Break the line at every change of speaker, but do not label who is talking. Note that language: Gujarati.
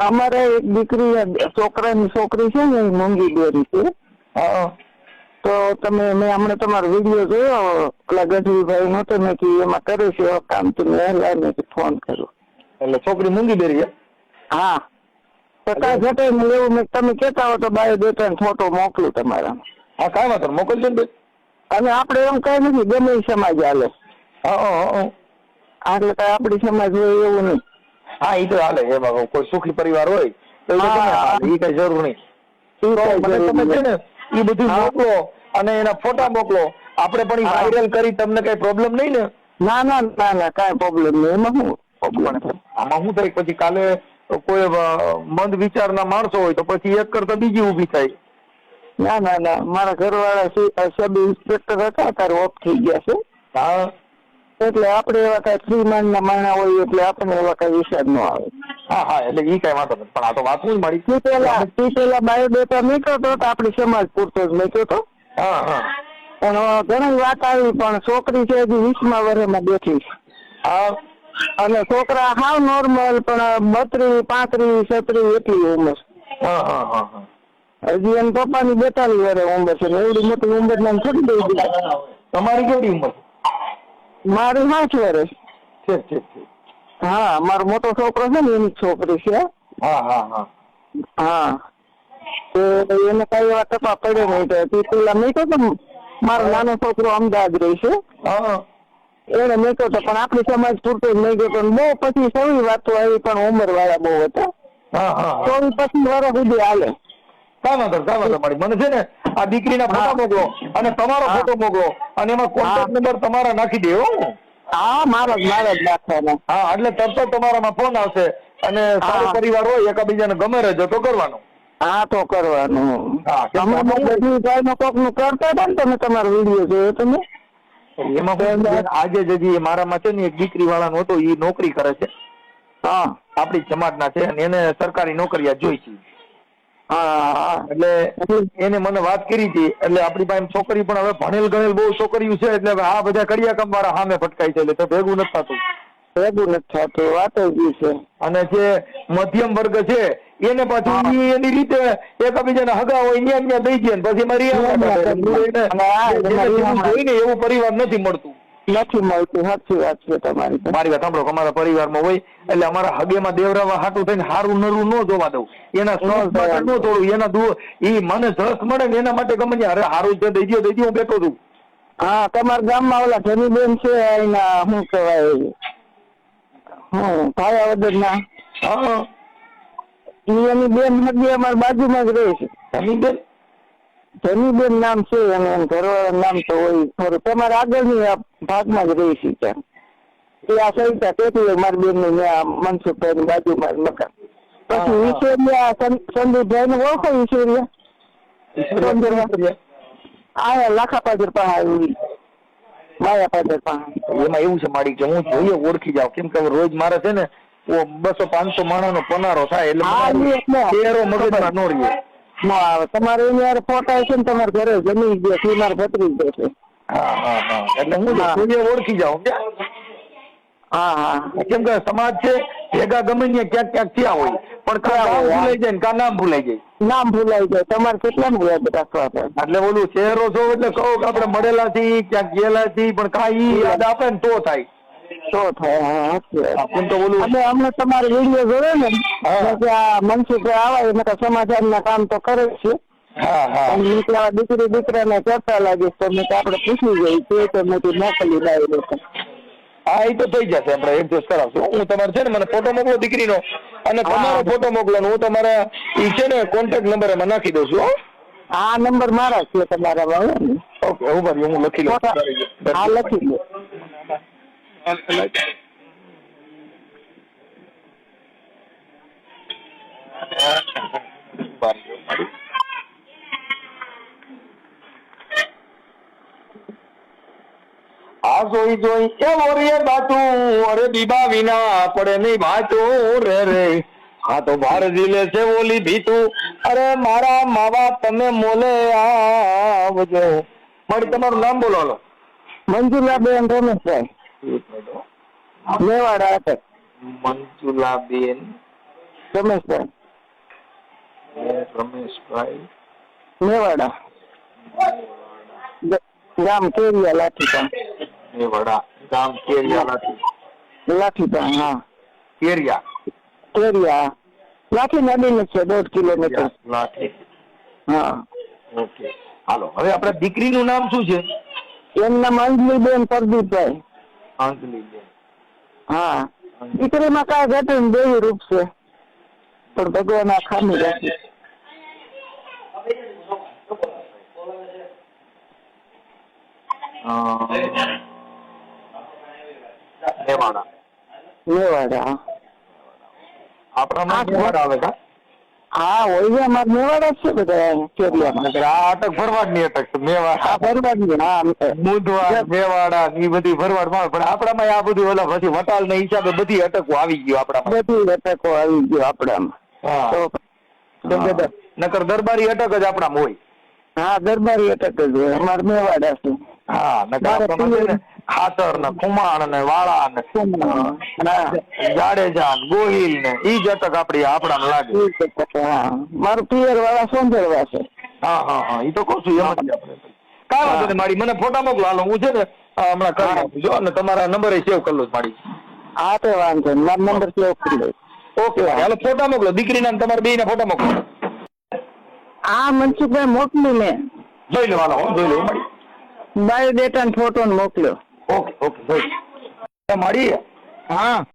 અમારે એક દીકરી છોકરાની છોકરી છે ને એ મોંઘી બેરી છે. તો તમે મેં હમણાં તમારો વિડીયો જોયો પેલા ગઢવીભાઈ નો, તો મેં કીધું એમાં કરે છે કામ, તો મેં ફોન કર્યો.
એટલે છોકરી મૂંગી બેરી?
હા, તો કાંઈ ઘટે નહીં એવું મેં તમે કહેતા હો તો બાયોડેટા ફોટો મોકલું તમારા.
હા, કાંઈ વાંધો મોકલજો ને.
અને આપણે એમ કઈ નથી, ગમે એ સમાજ હાલે. એટલે કઈ આપડી સમાજ હોય એવું નહીં.
હા, એ તો હાલે. એમાં કોઈ સુખી પરિવાર હોય તો એ કઈ જરૂર નહીં. તમે છે ને એ બધું મોકલો અને એના ફોટા મોકલો, આપણે પણ વાયરલ કરી, તમને કઈ પ્રોબ્લેમ નહીં ને?
ના ના ના ના, કઈ પ્રોબ્લેમ નહીં. એમાં શું પ્રોબ્લેમ છે?
આમાં શું થાય, પછી કાલે કોઈ મંદ વિચારના માણસો હોય તો પછી એક કરતા બીજી ઊભી થાય.
ના ના ના, મારા ઘરવાળા સબ ઇન્સ્પેક્ટર હતા, અત્યારે ઓફ થઈ ગયા છે.
હા,
એટલે આપણે એવા કઈ ફ્રી માઇન્ડ ના માણસ હોય એટલે આપણને એવા કઈ વિચાર ન આવે.
હા હા, એટલે એ કઈ વાંધો નથી. પણ આ તો વાત હું મારી
પેલા બાયોડેટા મેક્યો હતો તો આપડી સમાજ પૂરતો જ મેક્યો હતો.
હા હા,
પણ ઘણી વાત આવી, પણ છોકરી છે હજી 20મા વર્ષમાં બેઠી છે.
હા,
અને છોકરા હાવ નોર્મલ, પણ 32, 35, 36 એટલી ઉંમર.
હા હા હા હા,
હજી એમ પપ્પાની 42 વર્ષ ઉંમર છે ને એવડી મોટી ઉંમર ના છોડી દઈ દીધી.
તમારી કેવડી ઉંમર?
મારી 60 વર્ષ.
ઠીક ઠીક ઠીક.
હા, મારો મોટો છોકરો છે ને એની છોકરી છે.
હા હા હા
હા, તો એને કઈ એવા ટપા પડે નહીં. તો પેલા મેં કહ્યું મારો નાનો છોકરો અમદાવાદ રહે છે, એને મેં કહ્યું પણ આપણી સમાજ પૂરતો જ નહીં ગયો. પણ બહુ પછી સૌની વાતો આવી, પણ ઉંમર વાળા બહુ હતા. 24-25 વર્ષ સુધી હાલે.
કાંઈ વાંધો મળી. મને છે ને આ દીકરીના ફોટો મોકલો અને તમારો ફોટો મોકલો અને એમાં કોન્ટેક્ટ નંબર તમારા નાખી દે.
હા, મારો જ નાખવાનો.
હા, એટલે તરત તમારામાં ફોન આવશે અને સારો પરિવાર હોય, એકબીજાને ગમે રહેજો તો કરવાનું.
હા, તો કરવાનું. તમે કોક નું કરતા હતા ને, તમે તમારો વિડીયો જોયો તમે?
એમાં આજે જ મારામાં છે ને એક દીકરી વાળાનો હતો, એ નોકરી કરે છે.
હા,
આપણી સમાજના છે અને એને સરકારી નોકરિયાત જોઈ છે.
હા,
એટલે એને મને વાત કરી હતી. એટલે આપણી પાસે છોકરી પણ હવે ભણેલ ગણેલ બહુ છોકરીઓ છે, એટલે આ બધા કડિયા કામ વાળા સામે ફટકાય છે, એટલે ભેગું નથી થતું.
ભેગું નથી થતું, વાત જ છે.
અને જે મધ્યમ વર્ગ છે એને પાછું એની રીતે એકબીજાને હગા હોય ન્યા દઈ દે, પછી મારી જોઈને એવું પરિવાર નથી મળતું.
સાચી વાત છે તમારી.
મારી વાત સાંભળો, અમારા પરિવારમાં હોય એટલે અમારા હગેમાં દેવરાવા હાટું થઈને હારું નરું ન જોવા દઉં, એના શોખ માટે ન તોડું, એના એ મને જસ મળે ને એના માટે ગમે અરે હારું છે દઈ દો હું બેઠો છું.
હા, તમારા ગામમાં ઓલા ધનીબેન છે, એના શું કહેવાય, ભાયાવદર ના.
હા,
એની બેન હજી અમારી બાજુમાં જ રહે છે. ધનીબેન નામ છે અને ઘરવાળા નામ તો હોય થોડું તમારે આગળની ભાગમાં જ રહી છે ત્યાં. એ આ સહિતા તેથી મારી બેન ને મનસુખભાઈ ની બાજુમાં મકાન. પછી ઈશ્વરિયા સંદીપભાઈ ને ઓળખો? ઈશ્વરિયા આ લાખા પાદર પાસે, માયા પાદર પાસે.
એમાં એવું છે માડી કે હું જોઈએ ઓળખી જાઉં, કેમ કે રોજ મારે છે ને 200-500 માણસનો પનારો થાય એટલે ચહેરો મગજમાં ન રહીએ.
તમારે એની ફોટા છે ને તમારે ઘરે જમી ગયા મારે ભત્રી ગયો છે.
હા હા હા, એટલે હું જોઈએ ઓળખી જાઉં.
હા હા,
કેમ કે સમાજ છે ભેગા ગમે ને ક્યાંક ક્યાંક થયા હોય, પણ કાં ભૂલાઈ જાય ને કાં નામ ભૂલાઈ જાય.
નામ ભૂલાઈ જાય. તમારે કેટલાનું યાદ રાખવા પડે?
એટલે ઓલું ચહેરો છો એટલે કહું કે આપણે મળેલા છીએ, ક્યાંક ગયેલા છીએ, પણ કાંઈ યાદ આપે ને તો થાય.
તો થાય.
કેમ તો ઓલું
અમને તમારો વિડીયો જોયો ને મનસુખભાઈ આવે એટલે સમાચાર ના કામ તો કરે છે. દીકરી દીકરાને કરતા લાગીશ તો મેં આપડે પૂછી ગઈ તો મેં મોકલી લાવી.
હા, એ તો થઈ જશે, આપણે એડજસ્ટ કરાવશું. હું તમારે છે ને મને ફોટો મોકલો દીકરીનો અને તમારો ફોટો મોકલો, હું તમારા એ છે ને કોન્ટેક્ટ નંબર એમાં નાખી દઉં છું.
આ નંબર મારા છે તમારા?
ઓકે, હું લખી લઉં.
હા, લખી લો.
આ જોઈ જોઈ એ ઓરિયે બાતું, અરે બીબા વિના પડે નહીં ભાતું રે રે. હા તો બાર દિલે છે ઓલી ભીતું, અરે મારા માવા તમે મોલે આવજો. મારી તમારું નામ બોલો. હાલો,
મંજુલાબેન રમેશભાઈ, મેવાડા હતા.
મંજુલાબેન
રમેશભાઈ
રમેશભાઈ
મેવાડા ગામ કેરિયા લાઠીપા
મેવાડા ગામ કેરિયા
લાઠીપા હા
કેરિયા
કેરિયા લાઠી નદી છે 1.5 કિલોમીટર
લાઠી.
હા
ઓકે હાલો હવે આપણા દીકરીનું નામ શું છે?
એમના અંજલીબેન પ્રદીપભાઈ
અંજલીબેન.
હા દીકરીમાં કાંઈ ઘટે ને દેવી રૂપ છે પણ ભગવાન આ ખામી રાખી.
મેવાડા
મેવાડા
આપણામાં મેવાડા આવે કા?
હા હોય છે અમારે મેવાડા જ છે બધા કેરિયામાં.
નકર આ અટક ભરવાડ ની અટક છે મેવાડા
હા બરબાદ હા
બુધવાર મેવાડા એ બધી ભરવાડ માં પણ આપણામાં આ બધું ઓલા પછી વટાલ ના હિસાબે બધી અટકો આવી ગયો આપણામાં.
બધી અટકો આવી ગયો આપડામાં.
હા
તો
કેમ કે નકર દરબારી અટક જ આપણામાં હોય.
હા દરબારી અટક જ હોય અમારે મેવાડા છે.
હા નકર આપણામાં છે ને ખાતર ને ખુમાણ ને વાળા ને જાડેજા ને ગોહિલ ને ઈ જ અટક આપણામાં લાગે.
હા મારું પિયર વાળા સોંદરવા છે.
હા હા હા ઈ તો કહું છું એમ જ આપણે. કાંઈ વાંધો નહીં મારી મને ફોટા મોકલો હાલો હું છે ને હમણાં કરી આપું જો અને તમારા નંબર સેવ કરી લો મારી.
હા તો વાંધો નહીં મારો નંબર સેવ કરી લો.
ઓકે હાલો ફોટા મોકલો દીકરીના તમારા બેયના ફોટા મોકલો.
હા મનસુખભાઈ મોકલી મેં
જોઈ લો હાલો જોઈ લો મારી.
બાયોડેટા ને ફોટો મોકલ્યો.
ઓકે ઓકે જોઈ મારી.
હા